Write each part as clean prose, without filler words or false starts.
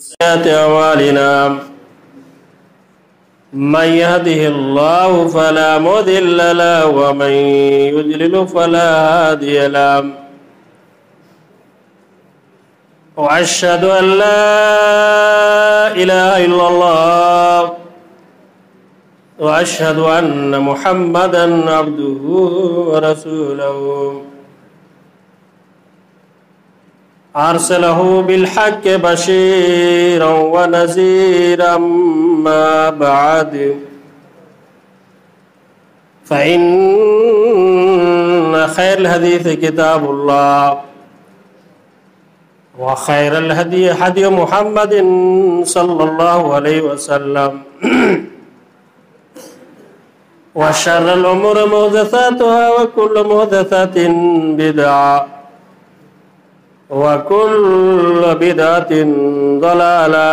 अमालिना मन यहदिहिल्लाहु फला मुदिल्ल लहु व मन युद्लिल फला हादिय लहु व अशहदु अन ला इलाहा इल्लल्लाह व अशहदु अन्न मुहम्मदन अब्दुहु व रसूलुहु अर्सलहु बिलहक्कि बशीरन व नज़ीरन अम्मा बअद फ़इन्न खैरल हदीस किताबुल्लाह व खैरल हदी हदी मुहम्मदिन सल्लल्लाहु अलैहि वसल्लम व शर्रल उमूरि मुहदसातुहा व कुल्लु मुहदसातिन बिदअ व कुल्लु बिदअतिन ज़लाला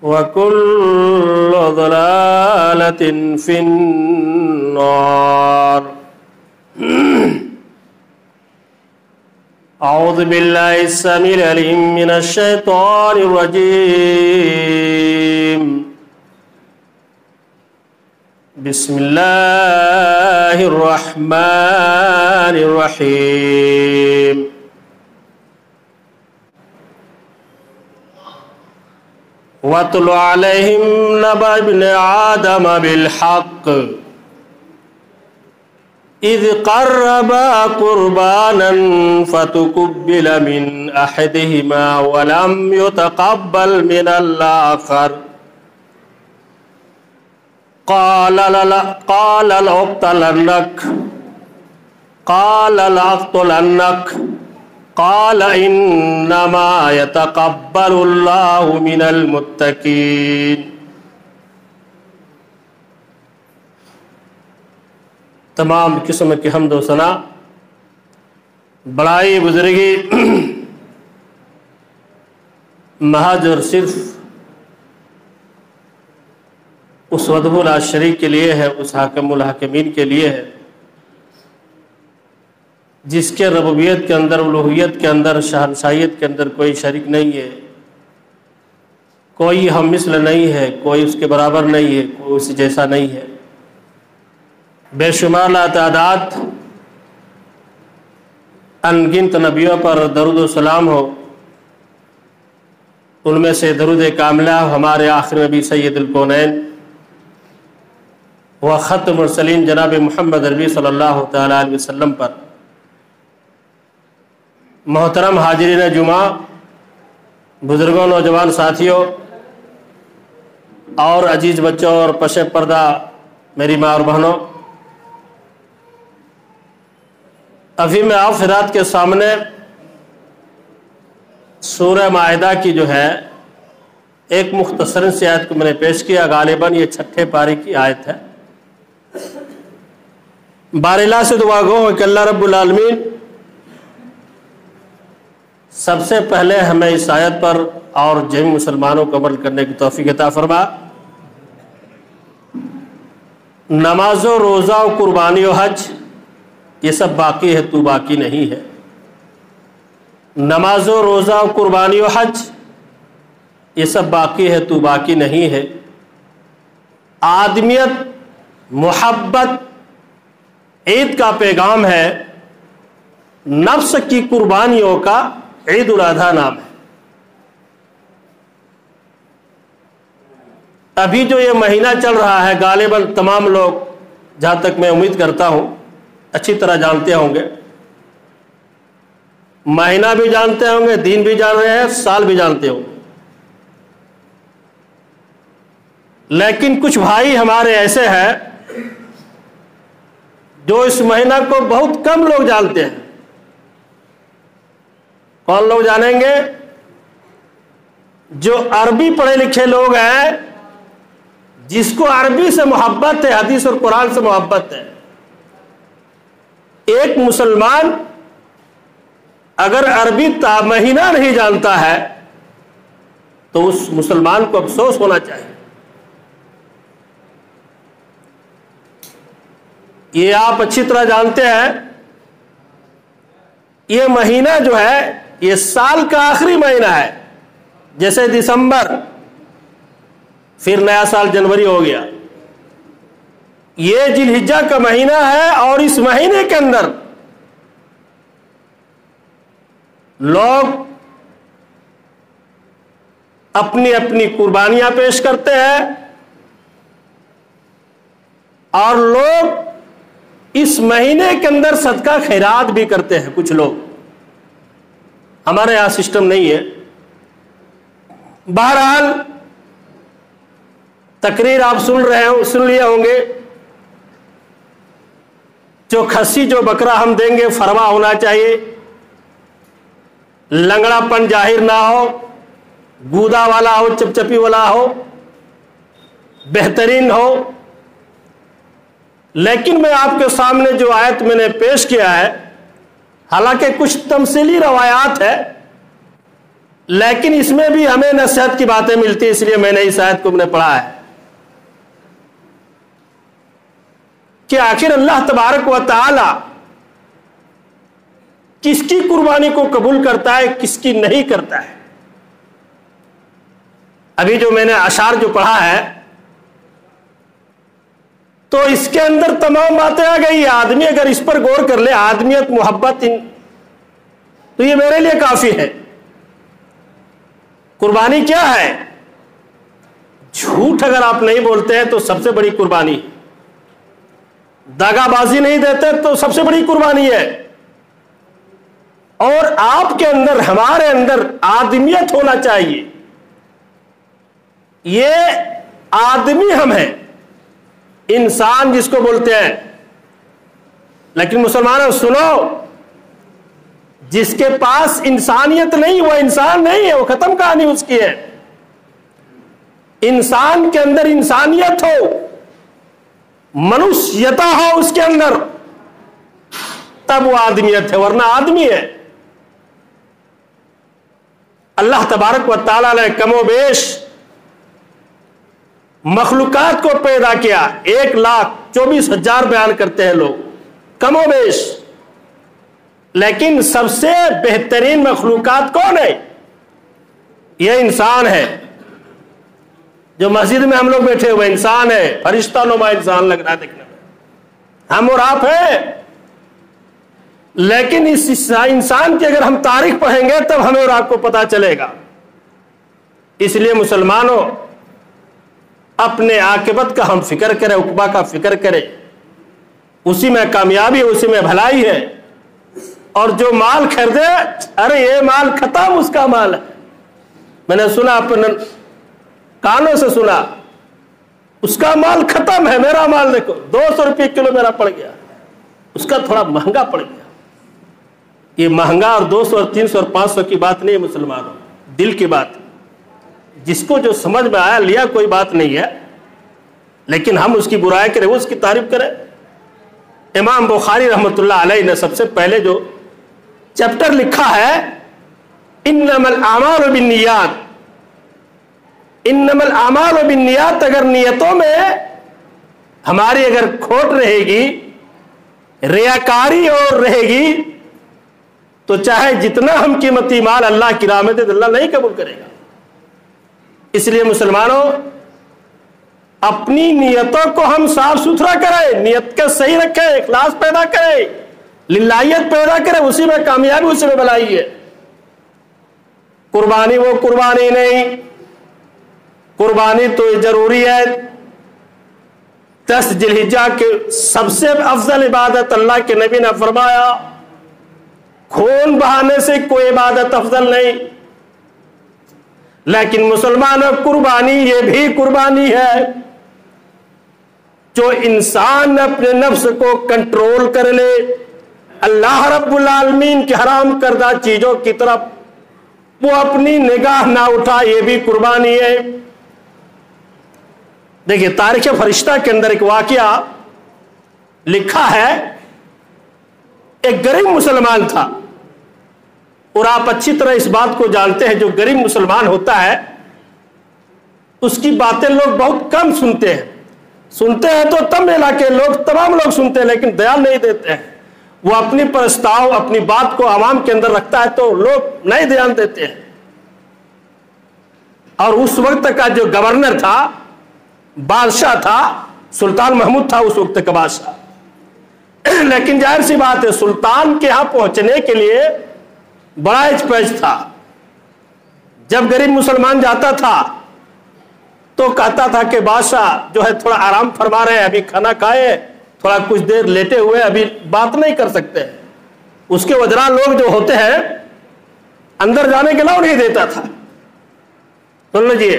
व कुल्लु ज़लालतिन फिन्नार। अऊज़ु बिल्लाहि अस्समीइल अलीम मिनश शैतानिर रजीम। बिस्मिल्लाहिर रहमानिर रहीम। वतलु अलैहिम नबअ इब्न आदम बिल हक़्क़ इज़ क़र्रबा क़ुरबानन फ़तुक़ुब्बिल मिन अहदिहिमा व लम युतक़ब्बल मिनल आख़र क़ाल लअक़्तुलन्नक क़ाल इन्नमा यतक़ब्बलुल्लाहु मिनल मुत्तक़ीन। तमाम किस्म की हम्द व सना, बड़ाई बुजुर्गी महज और सिर्फ उस वहदहुल ला शरीक के लिए है, उस हाकिमुल हाकिमीन के लिए है जिसके रबूबियत के अंदर, उलूहियत के अंदर, शहंशाहियत के अंदर कोई शरीक नहीं है, कोई हम मिस्ल नहीं है, कोई उसके बराबर नहीं है, कोई उसी जैसा नहीं है। बेशुमार लातादाद अनगिनत नबियों पर दरूद व सलाम हो। उनमें से दरूद कामिला हमारे आखिरी नबी सैयदुल कौनैन व ख़त्मुल मुरसलीन जनाब मुहम्मद अरबी सल्लल्लाहु तआला अलैहि वसल्लम पर। मोहतरम हाजिरीन जुमा, बुजुर्गों, नौजवान साथियों और अजीज़ बच्चों और पशे पर्दा मेरी माँ और बहनों, अभी मैं आप फिरात के सामने सूरह माइदा की जो है एक मुख्तसर सी आयत को मैंने पेश किया। गालिबन ये 6ठे पारी की आयत है। बारिल्लाह से दुआ गो है कि अल्लाह रब्बुल आलमीन सबसे पहले हमें इस आयत पर और जमीन मुसलमानों को अमल करने की तौफीक अता फरमा। नमाजो, रोज़ा और कुर्बानी और हज ये सब बाकी है, तू बाकी नहीं है। नमाजो, रोज़ा और कुर्बानी और हज ये सब बाकी है, तू बाकी नहीं है। आदमियत, मोहब्बत, ईद का पैगाम है। नफ्स की कुर्बानियों का ईद उल अज़हा नाम है। अभी जो ये महीना चल रहा है, गालिबन तमाम लोग, जहाँ तक मैं उम्मीद करता हूँ, अच्छी तरह जानते होंगे। महीना भी जानते होंगे, दिन भी जान रहे हैं, साल भी जानते होंगे। लेकिन कुछ भाई हमारे ऐसे हैं जो इस महीना को बहुत कम लोग जानते हैं। कौन लोग जानेंगे? जो अरबी पढ़े लिखे लोग हैं, जिसको अरबी से मोहब्बत है, हदीस और कुरान से मोहब्बत है। एक मुसलमान अगर अरबी महीना नहीं जानता है तो उस मुसलमान को अफसोस होना चाहिए। ये आप अच्छी तरह जानते हैं, ये महीना जो है ये साल का आखिरी महीना है। जैसे दिसंबर, फिर नया साल जनवरी हो गया। ये जिलहिज्जा का महीना है और इस महीने के अंदर लोग अपनी अपनी कुर्बानियां पेश करते हैं और लोग इस महीने के अंदर सदका खैरात भी करते हैं। कुछ लोग, हमारे यहां सिस्टम नहीं है। बहरहाल तकरीर आप सुन लिए होंगे, जो खस्सी जो बकरा हम देंगे फरवा होना चाहिए, लंगड़ापन जाहिर ना हो, गूदा वाला हो, चपचपी वाला हो, बेहतरीन हो। लेकिन मैं आपके सामने जो आयत मैंने पेश किया है, हालांकि कुछ तमसीली रवायात है, लेकिन इसमें भी हमें नसीहत की बातें मिलती है, इसलिए मैंने इस आयत को मैंने पढ़ा है कि आखिर अल्लाह तबारक व तआला किसकी कुर्बानी को कबूल करता है, किसकी नहीं करता है। अभी जो मैंने अशार जो पढ़ा है, तो इसके अंदर तमाम बातें आ गई है। आदमी अगर इस पर गौर कर ले, आदमियत, मोहब्बत, तो ये मेरे लिए काफी है। कुर्बानी क्या है? झूठ अगर आप नहीं बोलते हैं तो सबसे बड़ी कुर्बानी है। दागाबाजी नहीं देते तो सबसे बड़ी कुर्बानी है। और आपके अंदर, हमारे अंदर आदमियत होना चाहिए। ये आदमी हम हैं, इंसान जिसको बोलते हैं। लेकिन मुसलमानों सुनो, जिसके पास इंसानियत नहीं वो इंसान नहीं है, वो खत्म कहानी उसकी है। इंसान के अंदर इंसानियत हो, मनुष्यता हो उसके अंदर, तब वो आदमियत है, वरना आदमी है। अल्लाह तबारक व तआला ने कमोबेश मखलूकात को पैदा किया। 1,24,000 बयान करते हैं लोग, कमोबेश। लेकिन सबसे बेहतरीन मखलूकात कौन है? यह इंसान है। जो मस्जिद में हम लोग बैठे हुए इंसान है, फरिश्ता नुमा इंसान लग रहा है देखने में, हम और आप हैं। लेकिन इस इंसान की अगर हम तारीख पढ़ेंगे तब हमें और आपको पता चलेगा। इसलिए मुसलमानों, अपने आकिबत का हम फिक्र करें, उकबा का फिक्र करें। उसी में कामयाबी है, उसी में भलाई है। और जो माल खरीदे, अरे ये माल खत्म, उसका माल है। मैंने सुना, अपने कानों से सुना, उसका माल खत्म है, मेरा माल देखो 200 रुपये किलो मेरा पड़ गया, उसका थोड़ा महंगा पड़ गया। ये महंगा और 200 और 300 और 500 की बात नहीं है मुसलमानों, दिल की बात। जिसको जो समझ में आया लिया, कोई बात नहीं है। लेकिन हम उसकी बुराई करें, उसकी तारीफ करें। इमाम बुखारी रहमतुल्लाह अलैह ने सबसे पहले जो चैप्टर लिखा है, इन्नमल आमालु बिन्नियात, इन्नमल आमालु बिन्नियात, अगर नियतों में हमारी अगर खोट रहेगी, रियाकारी और रहेगी, तो चाहे जितना हम कीमती माल अल्लाह की राह में दे, अल्लाह नहीं कबूल करेगा। इसलिए मुसलमानों, अपनी नियतों को हम साफ सुथरा करें, नियत के सही रखें, इखलास पैदा करें, लिल्लाहियत पैदा करें, उसी में कामयाबी, उसी में भलाई है। कुर्बानी वो कुर्बानी नहीं, कुर्बानी तो जरूरी है। 10 जिलहिज्जा के सबसे अफजल इबादत अल्लाह के नबी ने फरमाया, खून बहाने से कोई इबादत अफजल नहीं। लेकिन मुसलमानों, कुर्बानी ये भी कुर्बानी है जो इंसान अपने नफ्स को कंट्रोल कर ले, अल्लाह रब्बुल आलमीन की हराम करदा चीजों की तरफ वो अपनी निगाह ना उठा, ये भी कुर्बानी है। देखिए, तारीख फरिश्ता के अंदर एक वाकया लिखा है। एक गरीब मुसलमान था, और आप अच्छी तरह इस बात को जानते हैं, जो गरीब मुसलमान होता है उसकी बातें लोग बहुत कम सुनते हैं। सुनते हैं तो तब इलाके लोग, तमाम लोग सुनते हैं, लेकिन ध्यान नहीं देते हैं। वो अपनी प्रस्ताव, अपनी बात को आवाम के अंदर रखता है तो लोग नहीं ध्यान देते हैं। और उस वक्त का जो गवर्नर था, बादशाह था, सुल्तान महमूद था उस वक्त का बादशाह। लेकिन जाहिर सी बात है, सुल्तान के यहां पहुंचने के लिए बड़ा एचपेच था। जब गरीब मुसलमान जाता था तो कहता था कि बादशाह जो है थोड़ा आराम फरमा रहे हैं, अभी खाना खाए, थोड़ा कुछ देर लेटे हुए, अभी बात नहीं कर सकते। उसके वजरा लोग जो होते हैं अंदर जाने के अलाउ नहीं देता था। सुन लीजिए,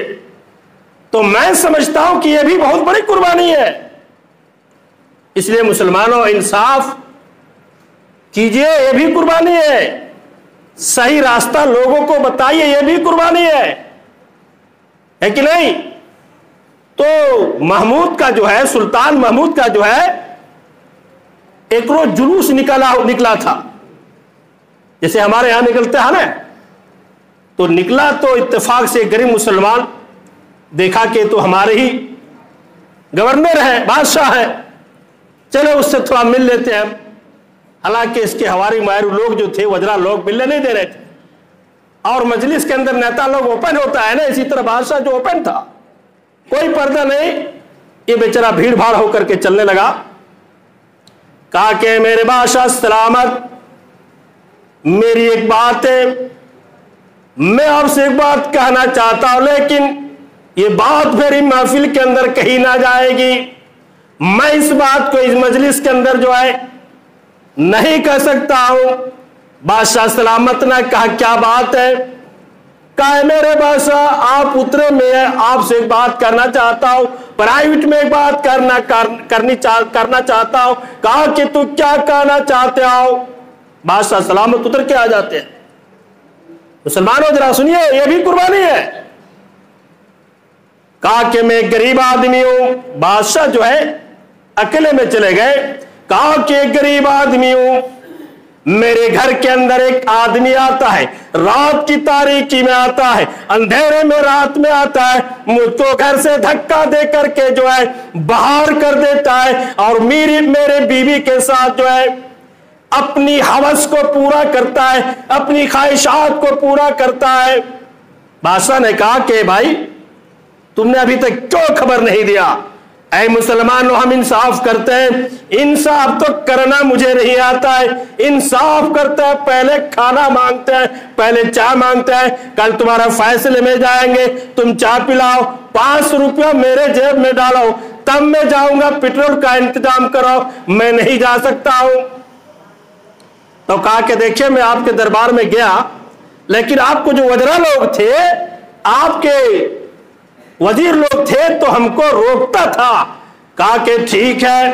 तो मैं समझता हूं कि यह भी बहुत बड़ी कुर्बानी है। इसलिए मुसलमानों, इंसाफ कीजिए, यह भी कुर्बानी है। सही रास्ता लोगों को बताइए, यह भी कुर्बानी है कि नहीं? तो महमूद का जो है, सुल्तान महमूद का जो है, एक रोज जुलूस निकला था, जैसे हमारे यहां निकलते हैं ना। तो निकला तो इत्तेफाक से गरीब मुसलमान देखा कि तो हमारे ही गवर्नर है, बादशाह है, चलो उससे थोड़ा मिल लेते हैं। हालांकि इसके हवारी मारू लोग जो थे, वजरा लोग, मिलने नहीं दे रहे थे। और मजलिस के अंदर नेता लोग ओपन होता है ना, इसी तरह बादशाह जो ओपन था, कोई पर्दा नहीं। ये बेचारा भीड़ भाड़ होकर के चलने लगा। कहा कि मेरे बादशाह सलामत, मेरी एक बात है, मैं आपसे एक बात कहना चाहता हूं, लेकिन ये बात मेरी महफिल के अंदर कही ना जाएगी। मैं इस बात को इस मजलिस के अंदर जो है नहीं कह सकता हूं। बादशाह सलामत ने कहा, क्या बात है? कहा, मेरे बादशाह आप उतरे में आपसे एक बात करना चाहता हूं, प्राइवेट में एक बात करना चाहता हूं। कहा कि तू क्या कहना चाहते हो? बादशाह सलामत उतर के आ जाते हैं। मुसलमानों जरा सुनिए, यह भी कुर्बानी है। कहा कि मैं गरीब आदमी हूं। बादशाह जो है अकेले में चले गए। कहा कि गरीब आदमी हूं, मेरे घर के अंदर एक आदमी आता है, रात की तारीकी में आता है, अंधेरे में रात में आता है, मुझको घर से धक्का दे करके जो है बाहर कर देता है, और मेरे बीवी के साथ जो है अपनी हवस को पूरा करता है, अपनी ख्वाहिशात को पूरा करता है। बादशाह ने कहा कि भाई तुमने अभी तक क्यों खबर नहीं दिया? ऐ मुसलमानों, हम इंसाफ करते हैं, इंसाफ तो करना मुझे नहीं आता है। इंसाफ करते हैं, पहले खाना मांगते हैं, पहले चाय मांगते हैं। कल तुम्हारा फैसले में जाएंगे, तुम चाय पिलाओ, 5 रुपया मेरे जेब में डालो, तब मैं जाऊंगा, पेट्रोल का इंतजाम करो, मैं नहीं जा सकता हूं। तो कहा कि देखिए, मैं आपके दरबार में गया, लेकिन आपको जो वजरा लोग थे, आपके वजीर लोग थे, तो हमको रोकता था। कहा कि ठीक है,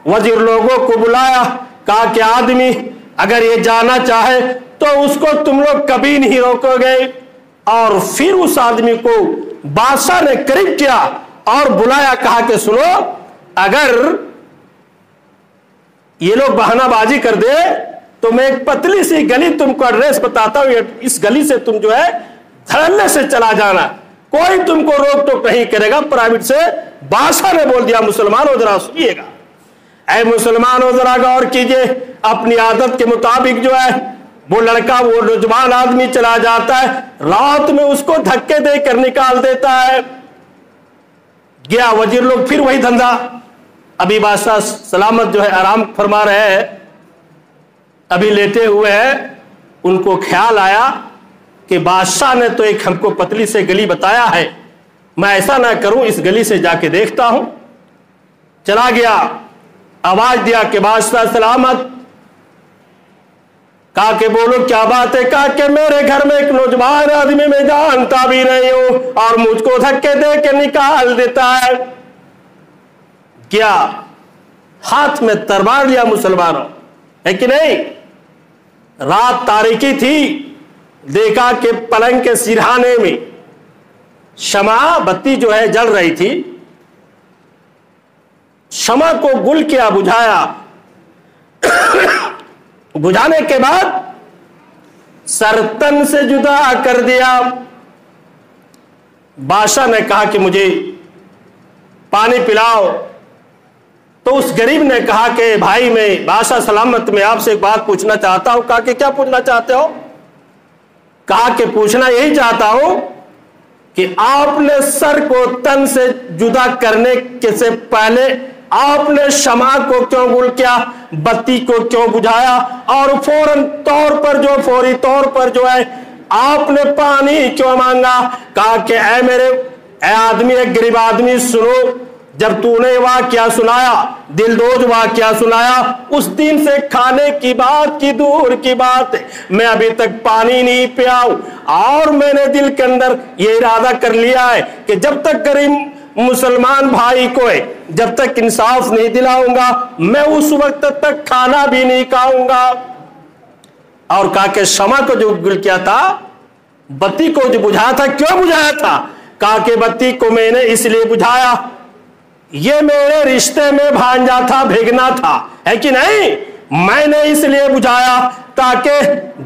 वजीर लोगों को बुलाया। कहा कि आदमी अगर ये जाना चाहे तो उसको तुम लोग कभी नहीं रोकोगे। और फिर उस आदमी को बादशाह ने करीब किया और बुलाया। कहा कि सुनो, अगर ये लोग बहानाबाजी कर दे तो मैं एक पतली सी गली तुमको एड्रेस बताता हूं, इस गली से तुम जो है धड़ल्ले से चला जाना, कोई तुमको रोक टोक नहीं करेगा। प्राइवेट से बादशाह ने बोल दिया। मुसलमानों जरा सुनिएगा, ऐ मुसलमानों जरा गौर कीजिए। अपनी आदत के मुताबिक जो है वो लड़का, वो नौजवान आदमी चला जाता है, रात में उसको धक्के देकर निकाल देता है। गया वजीर लोग, फिर वही धंधा। अभी बादशाह सलामत जो है आराम फरमा रहे हैं, अभी लेटे हुए हैं। उनको ख्याल आया कि बादशाह ने तो एक हमको पतली से गली बताया है, मैं ऐसा ना करूं, इस गली से जाके देखता हूं। चला गया, आवाज दिया कि बादशाह सलामत। कहा कि बोलो क्या बात है? कहा कि मेरे घर में एक नौजवान आदमी मैं जानता भी नहीं हूं और मुझको धक्के दे के निकाल देता है। क्या हाथ में तलवार लिया मुसलमानों, है कि नहीं? रात तारीकी थी, देखा कि पलंग के सिरहाने में शमा बत्ती जो है जल रही थी। शमा को गुल किया, बुझाया। बुझाने के बाद सरतन से जुदा कर दिया। बादशाह ने कहा कि मुझे पानी पिलाओ। तो उस गरीब ने कहा कि भाई, मैं बादशाह सलामत में आपसे एक बात पूछना चाहता हूं। कहा कि क्या पूछना चाहते हो? कहा कि पूछना यही चाहता हूं कि आपने सर को तन से जुदा करने के से पहले आपने शमा को क्यों गुल किया, बत्ती को क्यों बुझाया, और फौरी तौर पर जो है आपने पानी क्यों मांगा। कहा कि ऐ आदमी, एक गरीब आदमी, सुनो, जब तूने वाकया सुनाया, दिलदोज वाकया सुनाया, उस दिन से खाने की बात की दूर की बात, मैं अभी तक पानी नहीं पिया हूं, और मैंने दिल के अंदर ये इरादा कर लिया है कि जब तक गरीब मुसलमान भाई को है, जब तक इंसाफ नहीं दिलाऊंगा, मैं उस वक्त तक खाना भी नहीं खाऊंगा। और कहा कि शमा को जो गुल किया था, बत्ती को जो बुझाया था, क्यों बुझाया था? कहा कि बत्ती को मैंने इसलिए बुझाया, ये मेरे रिश्ते में भांजा था, भेगना था, है कि नहीं? मैंने इसलिए बुझाया ताकि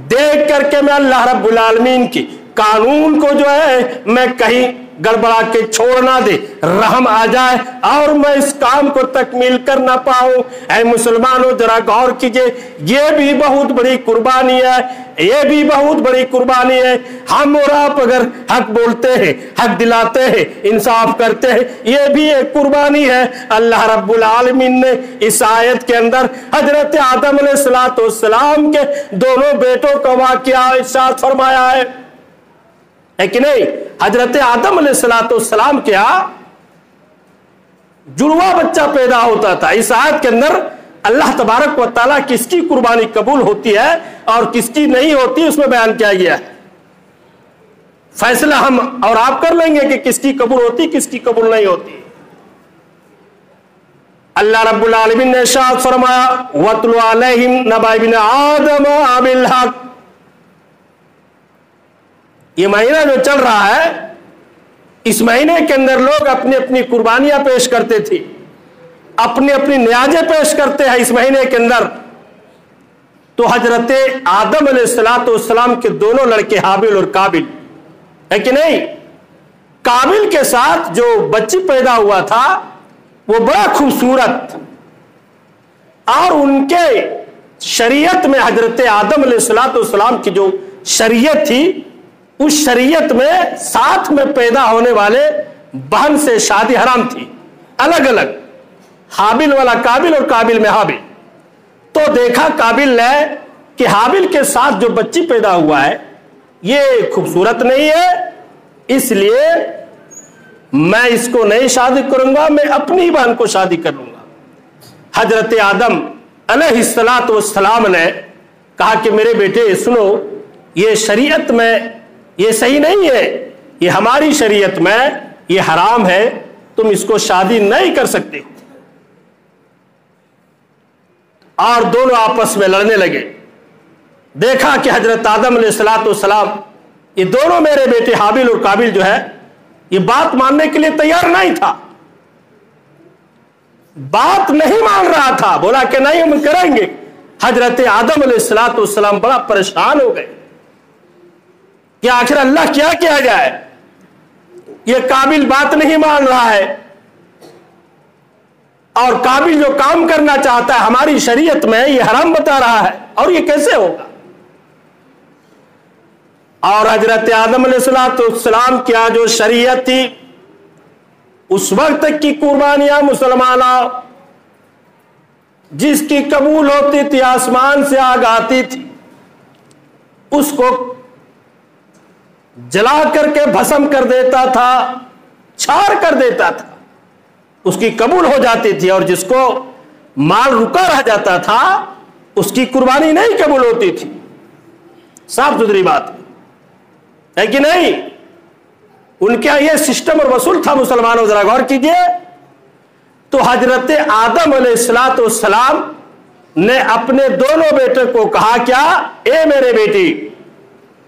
देख करके मैं अल्लाह रब्बुल आलमीन की कानून को जो है मैं कहीं गड़बड़ा के छोड़ ना दे, रहम आ जाए और मैं इस काम को तकमील कर ना पाऊं। ऐ मुसलमानों, जरा गौर कीजिए, ये भी बहुत बड़ी कुर्बानी है, ये भी बहुत बड़ी कुर्बानी है। हम और आप अगर हक बोलते हैं, हक दिलाते हैं, इंसाफ करते हैं, ये भी एक कुर्बानी है। अल्लाह रब्बुल आलमीन ने इस आयत के अंदर हजरत आदम अलैहिस्सलाम के दोनों बेटों का वाकया इरशाद फरमाया है कि नहीं? हजरत आदम अलैहिस्सलाम क्या जुड़वा बच्चा पैदा होता था। इस आयत के अंदर अल्लाह तबारक व तआला किसकी कुर्बानी कबूल होती है और किसकी नहीं होती, उसमें बयान किया गया है। फैसला हम और आप कर लेंगे कि किसकी कबूल होती, किसकी कबूल नहीं होती। अल्लाह रब्बुल आलमीन ने इरशाद फरमाया, वतलु अलैहिम नबा इब्न आदम बिल हक। ये महीना जो चल रहा है, इस महीने के अंदर लोग अपनी अपनी कुर्बानियां पेश करते थे, अपनी अपनी न्याजें पेश करते हैं इस महीने के अंदर। तो हजरत आदम अलैहिस्सलाम के दोनों लड़के हाबिल और काबिल, है कि नहीं? काबिल के साथ जो बच्ची पैदा हुआ था वो बड़ा खूबसूरत, और उनके शरीयत में हजरत आदम अलैहिस्सलाम की जो शरीयत थी, उस शरीयत में साथ में पैदा होने वाले बहन से शादी हराम थी, अलग अलग, हाबिल वाला काबिल और काबिल में हाबिल। तो देखा काबिल ने कि हाबिल के साथ जो बच्ची पैदा हुआ है ये खूबसूरत नहीं है, इसलिए मैं इसको नहीं शादी करूंगा, मैं अपनी बहन को शादी कर लूंगा। हजरत आदम अलैहिस्सलाम ने कहा कि मेरे बेटे सुनो, ये शरीयत में ये सही नहीं है, ये हमारी शरीयत में ये हराम है, तुम इसको शादी नहीं कर सकते। और दोनों आपस में लड़ने लगे। देखा कि हजरत आदम अलैहिस्सलाम, ये दोनों मेरे बेटे हाबिल और काबिल जो है, ये बात मानने के लिए तैयार नहीं था, बात नहीं मान रहा था, बोला कि नहीं हम करेंगे। हजरत आदम अलैहिस्सलाम बड़ा परेशान हो गए कि आखिर अल्लाह क्या किया जाए, ये काबिल बात नहीं मान रहा है, और काबिल जो काम करना चाहता है हमारी शरीयत में ये हराम बता रहा है, और ये कैसे होगा। और हजरत आदम अलैहिस्सलाम की जो शरीयत थी, उस वक्त की कुर्बानियां मुसलमानों जिसकी कबूल होती थी, आसमान से आग आती थी, उसको जला करके भस्म कर देता था, छार कर देता था, उसकी कबूल हो जाती थी। और जिसको माल रुका रह जाता था उसकी कुर्बानी नहीं कबूल होती थी। साफ सुथरी बात है कि नहीं? उनके यह सिस्टम और वसूल था। मुसलमानों जरा गौर कीजिए। तो हजरत आदम अलैहिस्सलाम ने अपने दोनों बेटे को कहा क्या, ए मेरे बेटी,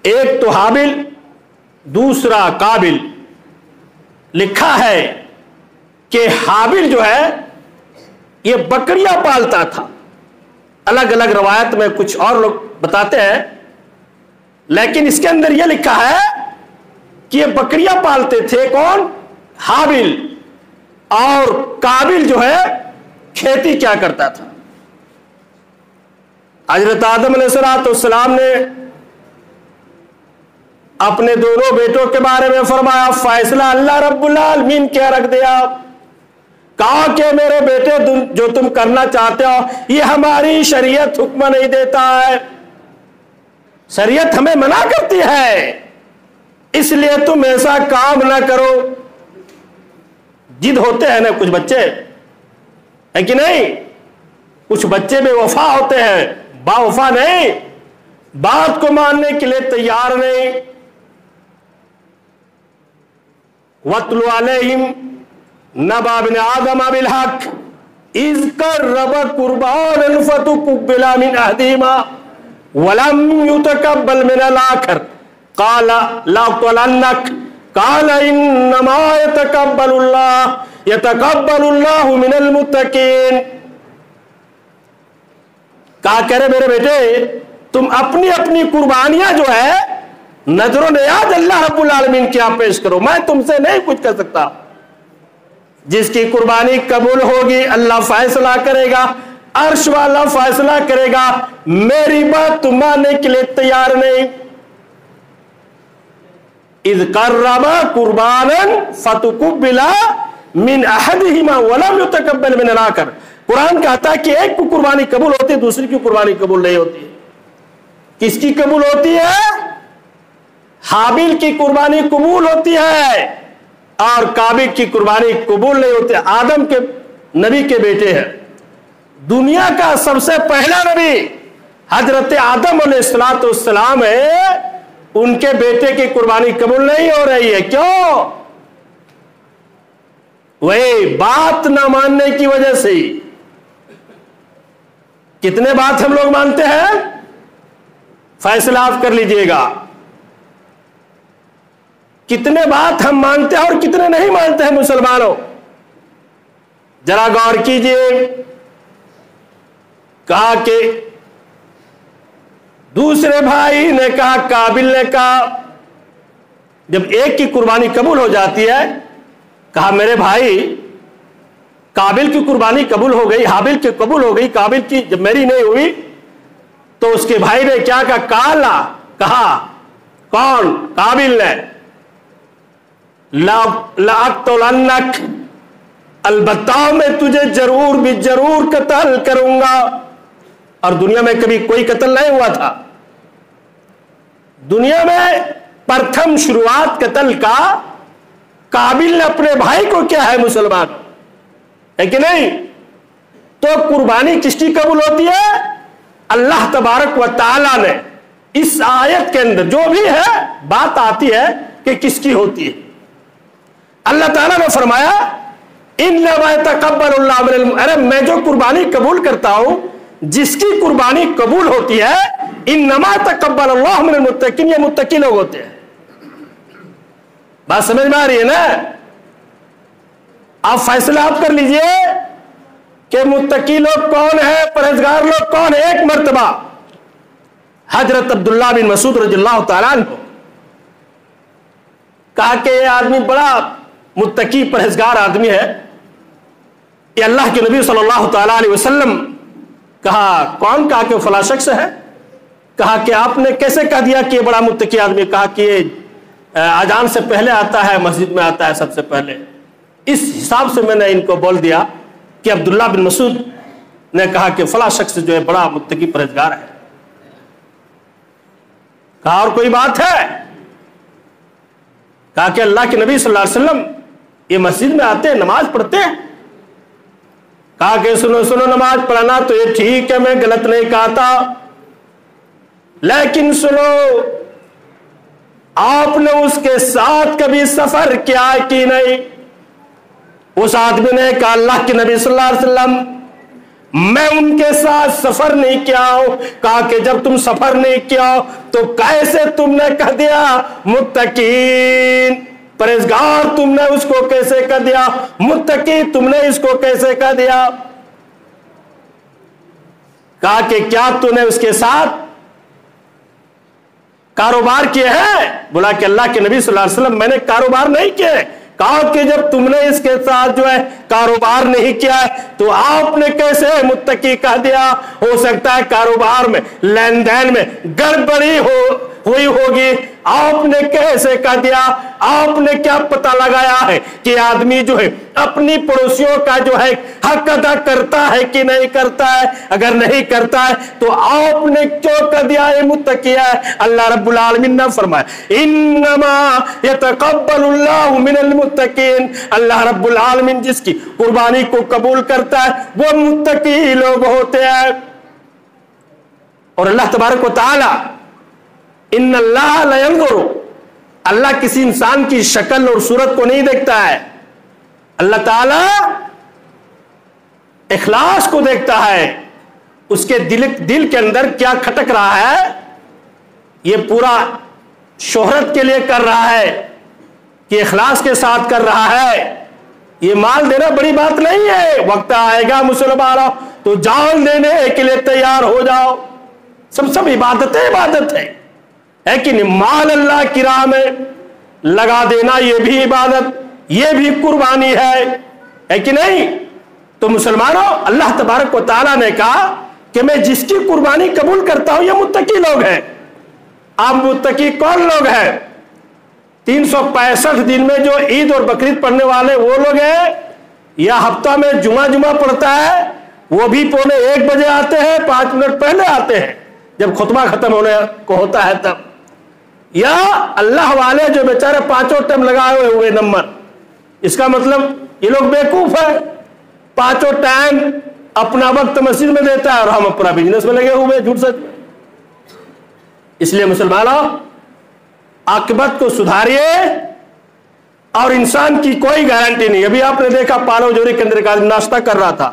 एक तो हाबिल दूसरा काबिल। लिखा है कि हाबिल जो है ये बकरियां पालता था, अलग अलग रवायत में कुछ और लोग बताते हैं, लेकिन इसके अंदर यह लिखा है कि ये बकरियां पालते थे। कौन? हाबिल। और काबिल जो है खेती क्या करता था। हजरत आदम अलैहिस्सलाम ने अपने दोनों बेटों के बारे में फरमाया, फैसला अल्लाह रब्बुल आलमीन क्या रख दिया। कहा कि मेरे बेटे जो तुम करना चाहते हो ये हमारी शरीयत हुक्म नहीं देता है, शरीयत हमें मना करती है, इसलिए तुम ऐसा काम ना करो। जिद होते हैं ना कुछ बच्चे, है कि नहीं? कुछ बच्चे बेवफा होते हैं, बावफा नहीं, बात को मानने के लिए तैयार नहीं। वत्लु अलैहिम नबा बिन आदम बिल हक इज़ कर्रबा कुर्बानन फतुक़ब्बिला मिन अहदिहिमा वलम युतक़ब्बल मिनल आखर क़ाला लअक़तुलन्नक क़ाला इन्नमा यतक़ब्बलुल्लाहु मिनल मुत्तक़ीन। कहा कह रहे मेरे बेटे, तुम अपनी अपनी कुर्बानियां जो है नजरों नियाज अल्लाह रब्बुल आलमीन क्या पेश करो, मैं तुमसे नहीं कुछ कर सकता। जिसकी कुर्बानी कबूल होगी अल्लाह फैसला करेगा, अर्श वाला फैसला करेगा, मेरी बात तुम मानने के लिए तैयार नहीं। इज़ कर्रबा कुर्बानन फतुक़ब्बिला मिन अहदिहिमा वलम युतक़ब्बल मिनल आखर। कुरान कहता है कि एक की कुर्बानी कबूल होती है, दूसरी की कुर्बानी कबूल नहीं होती है। किसकी कबूल होती है? हाबिल की कुर्बानी कबूल होती है और काबिल की कुर्बानी कबूल नहीं होती। आदम के नबी के बेटे हैं, दुनिया का सबसे पहला नबी हजरत आदम अलैहिस्सलाम है, उनके बेटे की कुर्बानी कबूल नहीं हो रही है। क्यों? वही बात ना मानने की वजह से। कितने बात हम लोग मानते हैं? फैसला आप कर लीजिएगा, कितने बात हम मानते हैं और कितने नहीं मानते हैं मुसलमानों, जरा गौर कीजिए। कहा कि दूसरे भाई ने कहा, काबिल ने कहा, जब एक की कुर्बानी कबूल हो जाती है, कहा मेरे भाई काबिल की कुर्बानी कबूल हो गई, हाबिल की कबूल हो गई, काबिल की जब मेरी नहीं हुई तो उसके भाई ने क्या कहा? काला कहा, कौन? काबिल ने, लअक़तुलन्नक, अलबत्ता मैं तुझे जरूर भी जरूर कत्ल करूंगा। और दुनिया में कभी कोई कत्ल नहीं हुआ था। दुनिया में प्रथम शुरुआत कत्ल का काबिल ने अपने भाई को किया है, मुसलमान है कि नहीं? तो कुर्बानी किसकी कबूल होती है? अल्लाह तबारक व तआला ने इस आयत के अंदर जो भी है बात आती है कि किसकी होती है। अल्लाह ताला ने फरमाया, इन्नमा यतक़ब्बलुल्लाहु मिनल, अरे मैं जो कुर्बानी कबूल करता हूं, जिसकी कुर्बानी कबूल होती है, इन्नमा यतक़ब्बलुल्लाहु मिनल मुत्तक़ीन, ये मुत्तकी लोग होते हैं। बात समझ में आ रही है ना? आप फैसला आप कर लीजिए कि मुत्तकी लोग कौन है, परहेजगार लोग कौन है। एक मर्तबा हजरत अब्दुल्लाह बिन मसूद रज़ियल्लाहु तआला अन्हु कहा कि यह आदमी बड़ा मुत्तकी परहेजगार आदमी है, ये अल्लाह के नबी सल्लल्लाहु तआला अलैहि वसल्लम। कहा कौन? कहा कि फला शख्स है। कहा कि आपने कैसे कह दिया कि ये बड़ा मुत्तकी आदमी? कहा कि ये अजान से पहले आता है, मस्जिद में आता है सबसे पहले। इस हिसाब से मैंने इनको बोल दिया कि अब्दुल्लाह बिन मसूद ने कहा कि फला शख्स जो है बड़ा मुत्तकी परहेजगार है। कहा और कोई बात है? कहा कि अल्लाह के नबी सल्लल्लाहु अलैहि वसल्लम ये मस्जिद में आते हैं, नमाज पढ़ते हैं। कहा कि सुनो सुनो, नमाज पढ़ना तो ये ठीक है, मैं गलत नहीं कहा था, लेकिन सुनो, आपने उसके साथ कभी सफर किया कि नहीं? उस आदमी ने कहा, अल्लाह के नबी सल्लल्लाहु अलैहि वसल्लम मैं उनके साथ सफर नहीं किया हूं। कहा कि जब तुम सफर नहीं किया तो कैसे तुमने कह दिया मुत्तकीन? परहेजगार तुमने उसको कैसे कह दिया? मुत्तकी तुमने इसको कैसे कह दिया? कहा कि क्या तूने उसके साथ कारोबार किए हैं? बोला कि अल्लाह के नबी सल्लल्लाहु अलैहि वसल्लम मैंने कारोबार नहीं किए। कहा कि जब तुमने इसके साथ जो है कारोबार नहीं किया है तो आपने कैसे मुत्तकी कह दिया? हो सकता है कारोबार में, लेन देन में गड़बड़ी हुई होगी। आपने कैसे कह दिया, आपने क्या पता लगाया है कि आदमी जो है अपनी पड़ोसियों का जो है हक अदा करता है कि नहीं करता है? अगर नहीं करता है तो आपने क्यों कह दिया ये मुत्तकी है? अल्लाह रब्बुल आलमीन ने फरमाया इन्नमा यतक़ब्बलुल्लाहु मिनल मुत्तकीन, अल्लाह रब्बुल आलमीन जिसकी कुर्बानी को कबूल करता है वो मुत्तकी लोग होते हैं। और अल्लाह तबारक व तआला इन्नल्लाह ला यंज़ुरु, अल्लाह किसी इंसान की शक्ल और सूरत को नहीं देखता है, अल्लाह ताला इखलास को देखता है, उसके दिल के अंदर क्या खटक रहा है। ये पूरा शोहरत के लिए कर रहा है कि इखलास के साथ कर रहा है। ये माल देना बड़ी बात नहीं है, वक्त आएगा मुसलमानों तो जान देने के लिए तैयार हो जाओ। सब इबादत है कि नहीं? माल अल्लाह की राह में लगा देना ये भी इबादत, ये भी कुर्बानी है कि नहीं? तो मुसलमानों, अल्लाह तबारक व तआला ने कहा कि मैं जिसकी कुर्बानी कबूल करता हूं ये मुत्तकी लोग हैं। आप मुत्तकी कौन लोग हैं? 365 दिन में जो ईद और बकरीद पढ़ने वाले वो लोग हैं, या हफ्ता में जुमा पढ़ता है वो भी 1:45 बजे आते हैं, 5 मिनट पहले आते हैं जब खुतबा खत्म होने को होता है तब, या अल्लाह वाले जो बेचारे 5 टाइम लगाए हुए नंबर। इसका मतलब ये लोग बेवकूफ है, 5 टाइम अपना वक्त मस्जिद में देता है और हम अपना बिजनेस में लगे हुए झूठ सच। इसलिए मुसलमानों, आकिबत को सुधारिए। और इंसान की कोई गारंटी नहीं। अभी आपने देखा पालो जोरी के अंदर एक आदमी नाश्ता कर रहा था,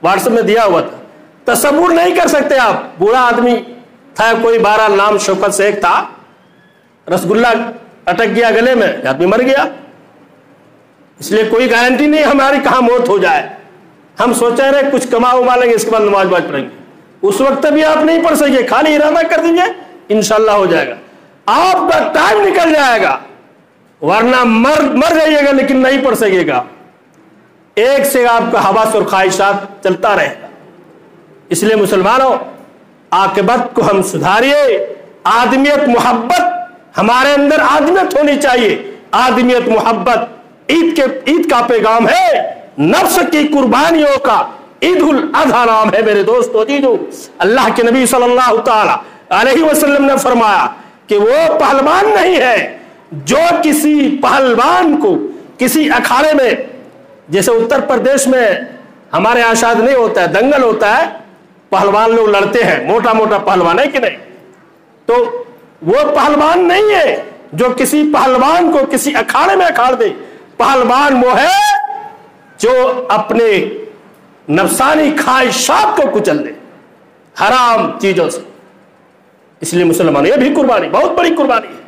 व्हाट्सएप में दिया हुआ था, तसव्वुर नहीं कर सकते आप। बूढ़ा आदमी था, कोई 12 नाम शौकत से एक था, रसगुल्ला अटक गया गले में, आदमी मर गया। इसलिए कोई गारंटी नहीं हमारी कहां मौत हो जाए। हम सोचे रहे कुछ कमा उमा लेंगे, इसके बाद नमाज पढ़ेंगे, उस वक्त भी आप नहीं पढ़ सकेंगे। खाली इरादा कर दीजिए, इंशाल्लाह हो जाएगा, आपका टाइम निकल जाएगा, वरना मर जाइएगा लेकिन नहीं पढ़ सकेगा। एक से आपका हवास और ख्वाहिशात चलता रहेगा। इसलिए मुसलमानों, आकिबत को हम सुधारिए। आदमियत मोहब्बत, हमारे अंदर आदमियत होनी चाहिए। आदमियत मोहब्बत ईद का पैगाम है, नफ्स की कुर्बानियों का ईद उल अज़हा नाम है। मेरे दोस्तों अजीजों, अल्लाह के नबी सल्लल्लाहु ताला अलैहि वसल्लम ने फरमाया कि वो पहलवान नहीं है जो किसी पहलवान को किसी अखाड़े में, जैसे उत्तर प्रदेश में हमारे यहाँ शायद नहीं होता है, दंगल होता है, पहलवान लोग लड़ते हैं, मोटा मोटा पहलवान है कि नहीं, तो वो पहलवान नहीं है जो किसी पहलवान को किसी अखाड़े में अखाड़ दे। पहलवान वो है जो अपने नफसानी ख्वाहिशात को कुचल दे हराम चीजों से। इसलिए मुसलमान, ये भी कुर्बानी, बहुत बड़ी कुर्बानी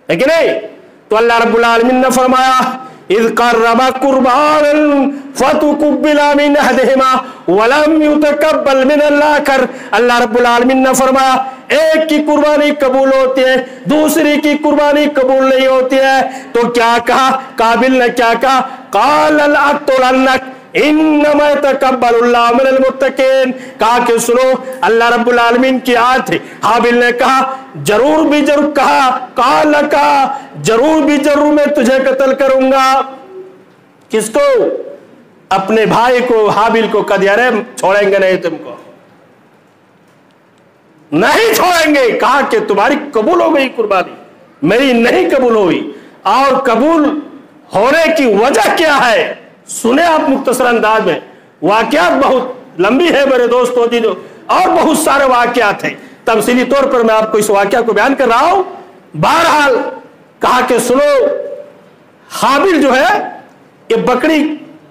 है कि नहीं? तो अल्लाह रब्बुल आलमीन ने फरमाया इज़ क़र्रबा कुर्बानन फतुक़ुब्बिला मिन अहदिहिमा वलम युतक़ब्बल मिनल आखर। अल्लाह रब्बुल आलमीन ने फरमाया एक की कुर्बानी कबूल होती है, दूसरी की कुर्बानी कबूल नहीं होती है। तो क्या कहा काबिल ने, क्या कहा? क़ाल अक़्तुलन्नक इन्नमा यतक़ब्बलुल्लाहु मिनल मुत्तक़ीन। कहा कि सुनो, अल्लाह रब्बुल आलमीन की आयत है। हाबिल ने कहा जरूर भी जरूर, कहा काल का जरूर भी जरूर मैं तुझे कत्ल करूंगा। किसको? अपने भाई को, हाबिल को। कह दिया रे छोड़ेंगे नहीं, तुमको नहीं छोड़ेंगे। कहा कि तुम्हारी कबूल हो गई कुर्बानी, मेरी नहीं कबूल हुई। और कबूल होने की वजह क्या है सुने आप मुख्तसर अंदाज में। वाकयात बहुत लंबी है मेरे दोस्तों जी, और बहुत सारे वाकयात हैं। तफसीली तौर पर मैं आपको इस वाकया को बयान कर रहा हूं। बहरहाल कहा कि सुनो, हाबिल जो है ये बकरी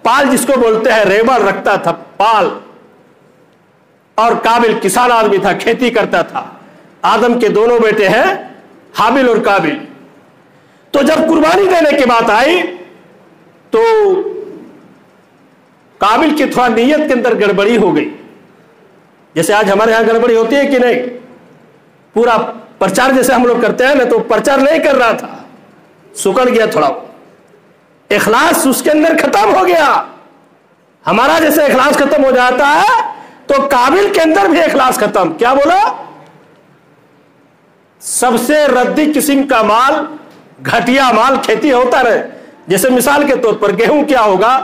पाल जिसको बोलते हैं रेबड़ रखता था, पाल। और काबिल किसान आदमी था, खेती करता था। आदम के दोनों बेटे हैं, हाबिल और काबिल। तो जब कुर्बानी देने की बात आई तो काबिल की थोड़ा नीयत के अंदर गड़बड़ी हो गई। जैसे आज हमारे यहां गड़बड़ी होती है कि नहीं, पूरा प्रचार जैसे हम लोग करते हैं ना, तो प्रचार नहीं कर रहा था, सुकड़ गया थोड़ा, इखलास उसके अंदर खत्म हो गया। हमारा जैसे इखलास खत्म हो जाता है तो काबिल के अंदर भी इखलास खत्म। क्या बोला? सबसे रद्दी किस्म का माल, घटिया माल खेती होता रहे। जैसे मिसाल के तौर पर गेहूं क्या होगा,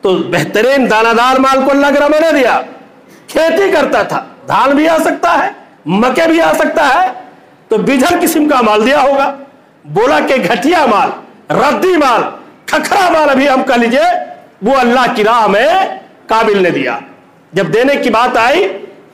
तो बेहतरीन दानादार माल को अल्लाह रब ने दिया, खेती करता था, धान भी आ सकता है, मक्के भी आ सकता है, तो बिजल किस्म का माल दिया होगा। बोला कि घटिया माल, रद्दी माल, खखरा माल अभी हम कह लीजिए, वो अल्लाह की राह में काबिल ने दिया। जब देने की बात आई,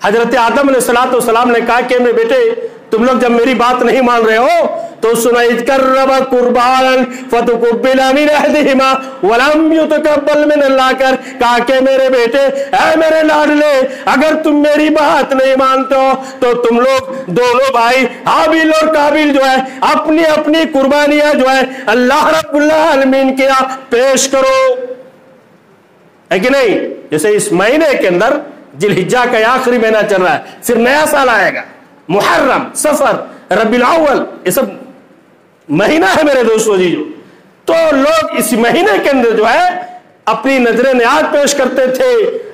हजरत आदम अलैहिस्सलाम ने कहा कि मेरे बेटे, तुम लोग जब मेरी बात नहीं मान रहे हो तो सुनाइज कर रबा कुर्बान फतुकुब्बिल मिन अहदिहिमा वलम युतकब्बल मिन अल्लाह कर, कहा कि मेरे बेटे, ऐ मेरे लाडले, अगर तुम मेरी बात नहीं मानते हो तो तुम लोग दोनों भाई हाबिल और काबिल जो है अपनी अपनी कुर्बानियां जो है अल्लाह रब्बुल आलमीन के यहाँ पेश करो, है कि नहीं। जैसे इस महीने के अंदर जिलहिज्जा का आखिरी महीना चल रहा है, फिर नया साल आएगा, मुहर्रम, सफर, रबीउल अव्वल, ये सब महीना है मेरे दोस्तों जी। जो तो लोग इस महीने के अंदर जो है अपनी नजरें नियाज पेश करते थे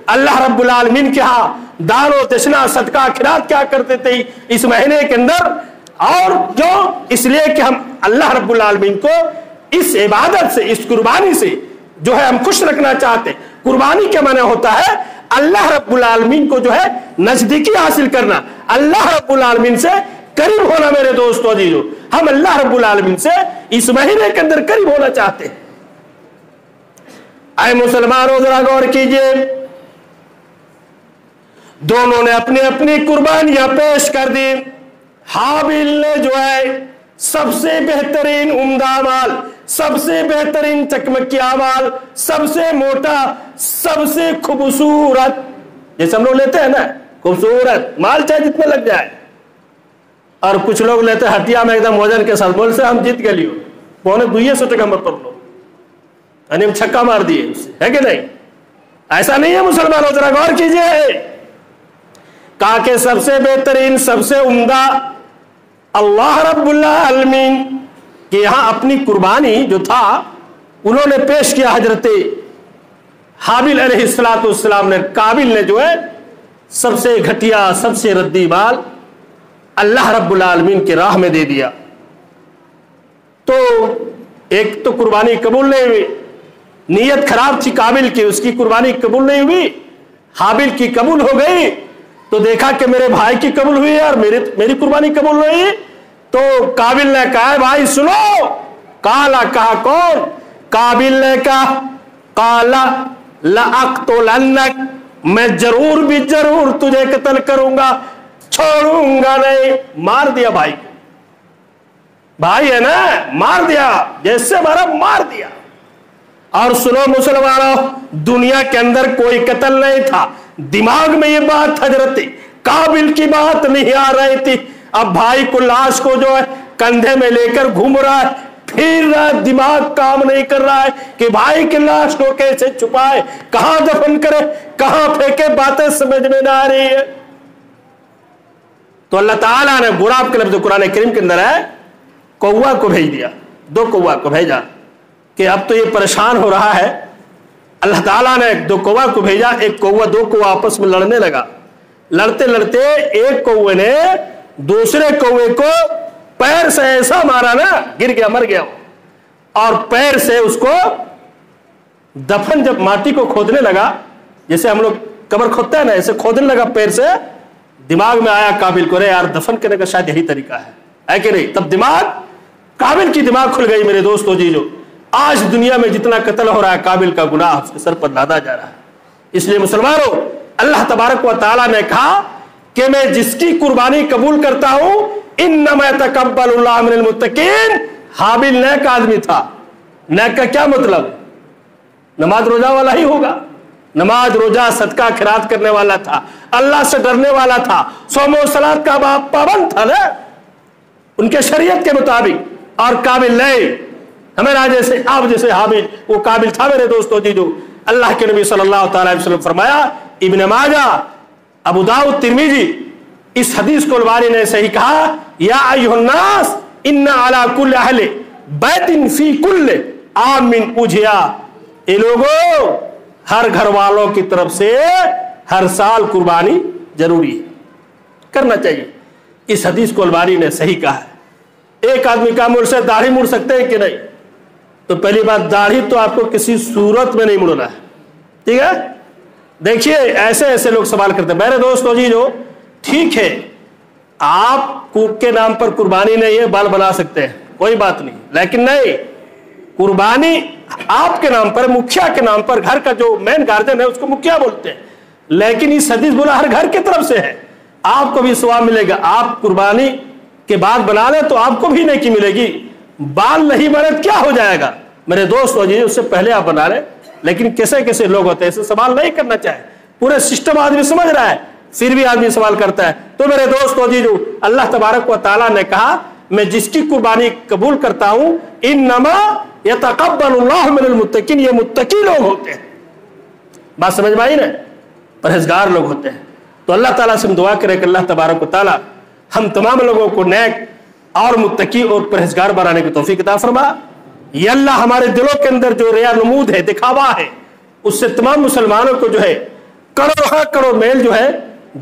अल्लाह रब्बुल आलमीन के यहाँ, दानो दशना सदका खिरात क्या करते थे इस महीने के अंदर। और क्यों? इसलिए कि हम अल्लाह रब्बुल आलमीन को इस इबादत से, इस कुर्बानी से जो है हम खुश रखना चाहते। कुर्बानी के माने होता है अल्लाह रब्बुल आलमीन को जो है नजदीकी हासिल करना, अल्लाह रब्बुल आलमीन से करीब होना। मेरे दोस्तों जी, जो हम अल्लाह रब्बुल आलमीन से इस महीने के अंदर करीब होना चाहते हैं। आए मुसलमानों, जरा गौर कीजिए, दोनों ने अपनी अपनी कुर्बानियां पेश कर दी। हाबिल ने जो है सबसे बेहतरीन उम्दा माल, सबसे बेहतरीन चकमकिया माल, सबसे मोटा, सबसे खूबसूरत, जैसे हम लोग लेते हैं ना खूबसूरत माल, चाहे जितना लग जाए, और कुछ लोग लेते हैं हटिया में एकदम वजन के साथ, बोल से हम जीत गए लियो, 250 टका मत पर लो, यानी हम छक्का मार दिए उससे, है कि नहीं। ऐसा नहीं है मुसलमानों, जरा गौर कीजिए। कहा कि सबसे बेहतरीन, सबसे उम्दा अल्लाह रब्बुल आलमीन कि यहां अपनी कुर्बानी जो था उन्होंने पेश किया। हजरत हाबिल अलैहिस्सलाम ने, काबिल ने जो है सबसे घटिया, सबसे रद्दी माल अल्लाह रब्बुल आलमीन की राह में दे दिया। तो एक तो कुर्बानी कबूल नहीं हुई, नीयत खराब थी काबिल की, उसकी कुर्बानी कबूल नहीं हुई। हाबिल की कबूल हो गई तो देखा कि मेरे भाई की कबूल हुई और मेरी कुर्बानी कबूल हुई। तो काबिल ने कहा, भाई सुनो, काला, कहा कौन? काबिल ने कहा, काला लअक़्तुलन्नक, मैं जरूर भी जरूर तुझे कत्ल करूंगा, छोड़ूंगा नहीं। मार दिया भाई को, भाई है ना, मार दिया, जैसे मारा मार दिया। और सुनो मुसलमानों, दुनिया के अंदर कोई कत्ल नहीं था, दिमाग में ये बात हजरत काबिल की बात नहीं आ रही थी। अब भाई को, लाश को जो है कंधे में लेकर घूम रहा है, फिर रहा, दिमाग काम नहीं कर रहा है कि भाई की लाश को कैसे छुपाए, कहां दफन करे, कहां फेंके, बातें समझ में ना आ रही है। तो अल्लाह ताला ने गुराब के लफ्ज़ कुरान करीम के अंदर है, कौवा को भेज दिया, 2 कौवा को भेजा कि अब तो ये परेशान हो रहा है। अल्लाह ताला ने 2 कौवा को भेजा, एक कौवा 2 कौवा आपस में लड़ने लगा। लड़ते लड़ते एक कौवे ने दूसरे कौवे को पैर से ऐसा मारा ना, गिर गया, मर गया, और पैर से उसको दफन, जब माटी को खोदने लगा, जैसे हम लोग कब्र खोदते हैं ना, ऐसे खोदने लगा पैर से, दिमाग में आया काबिल को, रे यार दफन करने का शायद यही तरीका है कि नहीं। तब दिमाग, काबिल की दिमाग खुल गई। मेरे दोस्तों जी, जो आज दुनिया में जितना कत्ल हो रहा है, काबिल का गुनाह उसके सर पर लादा जा रहा है। इसलिए मुसलमानों, अल्लाह तबारक व तआला ने कहा कि मैं जिसकी कुर्बानी कबूल करता हूं, इन्नमा यतकब्बलुल्लाहु मिनल मुत्तकीन। हाबिल नेक आदमी था। नेक का क्या मतलब? नमाज रोजा वाला ही होगा, नमाज रोजा सदका खैरात करने वाला था, अल्लाह से डरने वाला था, सौम सलात का पाबंद था ना उनके शरीयत के मुताबिक। और काबिल नहीं, हमें जैसे आप जैसे हाबिल, वो काबिल था। मेरे दोस्तों जी, जो अल्लाह के नबी सल्लल्लाहु अलैहि वसल्लम फरमाया, इब्न माजा, अबू दाऊद, तिरमिजी, इस हदीस को अलबानी ने सही कहा, या अय्युहन्नास इन्ना अला कुल्लि अहलि बैतिन फी कुल्लि आमिन उजिया। ये लोगों, हर घर वालों की तरफ से हर साल कुर्बानी जरूरी है, करना चाहिए। इस हदीस को अलबानी ने सही कहा है। एक आदमी का मुड़ से दाढ़ी मुड़ सकते हैं कि नहीं? तो पहली बात, दाढ़ी तो आपको किसी सूरत में नहीं मुड़ना है, ठीक है। देखिए ऐसे ऐसे लोग सवाल करते हैं। मेरे दोस्तों जी, जो ठीक है आप के नाम पर कुर्बानी नहीं है, बाल बना सकते हैं, कोई बात नहीं, लेकिन नहीं, कुर्बानी आपके नाम पर, मुखिया के नाम पर, घर का जो मेन गार्जियन है उसको मुखिया बोलते हैं, लेकिन इस हदीस बोला हर घर की तरफ से है, आपको भी सवाब मिलेगा। आप कुर्बानी के बाद बना ले तो आपको भी नेकी मिलेगी। बाल नहीं बने तो क्या हो जाएगा? मेरे दोस्त हो जी, उससे पहले आप बना ले। लेकिन कैसे कैसे लोग होते हैं, ऐसे सवाल नहीं करना चाहिए। पूरे सिस्टम आदमी समझ रहा है, फिर भी आदमी सवाल करता है। तो मेरे दोस्त हो जी, जो अल्लाह तबारक व तआला ने कहा मैं जिसकी कुर्बानी कबूल करता हूं, इन्नमा यतक़ब्बलुल्लाहु मिनल मुत्तकीन, ये मुत्तकी लोग होते हैं। बात समझ में आई ना? परहेजगार लोग होते हैं। तो अल्लाह ताला से हम दुआ करें कि अल्लाह तबारक व तआला हम तमाम लोगों को नेक और मुत्तकी और परहेजगार बनाने की तौफीक अता फरमा। ये अल्लाह हमारे दिलों के अंदर जो रिया नमूद है, दिखावा है, उससे तमाम मुसलमानों को जो है करोड़ मेल जो है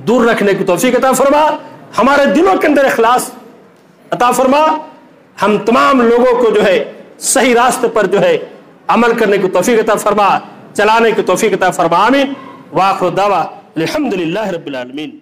दूर रखने की तौफीक अता फरमा। हमारे दिलों के अंदर इखलास अता फरमा। हम तमाम लोगों को जो है सही रास्ते पर जो है अमल करने की तौफीक अता फरमा, चलाने की तौफीक अता फरमा। आमीन। व आखिर दावा अल्हम्दुलिल्लाहि रब्बिल आलमीन।